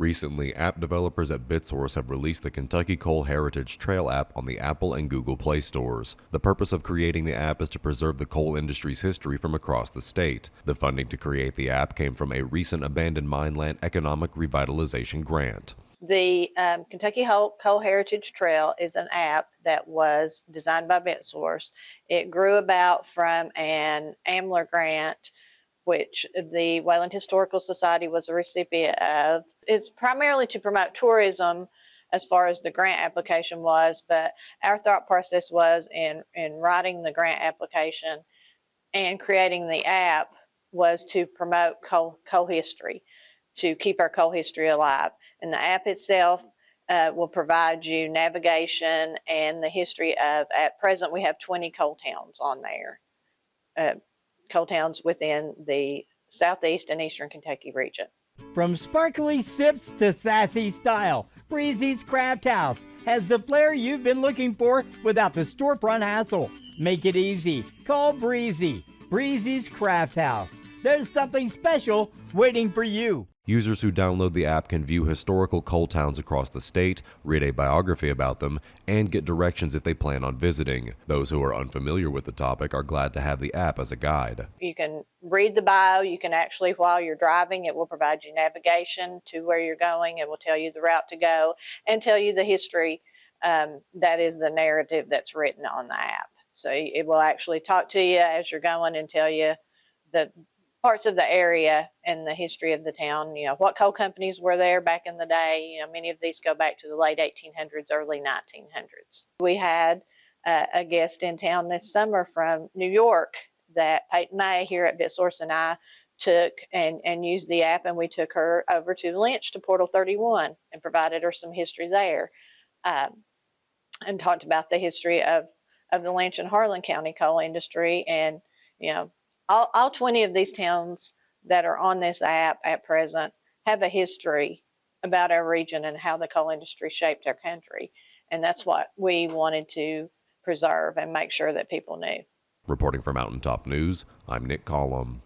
Recently, app developers at Bitsource have released the Kentucky Coal Heritage Trail app on the Apple and Google Play stores. The purpose of creating the app is to preserve the coal industry's history from across the state. The funding to create the app came from a recent abandoned mine land economic revitalization grant. The Kentucky Coal Heritage Trail is an app that was designed by Bitsource. It grew about from an AMLR grant, which the Wayland Historical Society was a recipient of. It's primarily to promote tourism as far as the grant application was, but our thought process was in writing the grant application and creating the app was to promote coal history, to keep our coal history alive. And the app itself will provide you navigation and the history of, at present, we have 20 coal towns on there. Coal towns within the southeast and eastern Kentucky region. From sparkly sips to sassy style, Breezy's Craft House has the flair you've been looking for without the storefront hassle. Make it easy. Call Breezy. Breezy's Craft House. There's something special waiting for you. Users who download the app can view historical coal towns across the state, read a biography about them, and get directions if they plan on visiting. Those who are unfamiliar with the topic are glad to have the app as a guide. You can read the bio. You can actually, while you're driving, it will provide you navigation to where you're going. It will tell you the route to go and tell you the history. That is the narrative that's written on the app. So it will actually talk to you as you're going and tell you the parts of the area and the history of the town, what coal companies were there back in the day. Many of these go back to the late 1800s, early 1900s. We had a guest in town this summer from New York that Peyton May here at Bitsource and I took and used the app, and we took her over to Lynch to Portal 31 and provided her some history there, and talked about the history of the Lynch and Harlan County coal industry. And, all 20 of these towns that are on this app at present have a history about our region and how the coal industry shaped our country. And that's what we wanted to preserve and make sure that people knew. Reporting for Mountaintop News, I'm Nick Collum.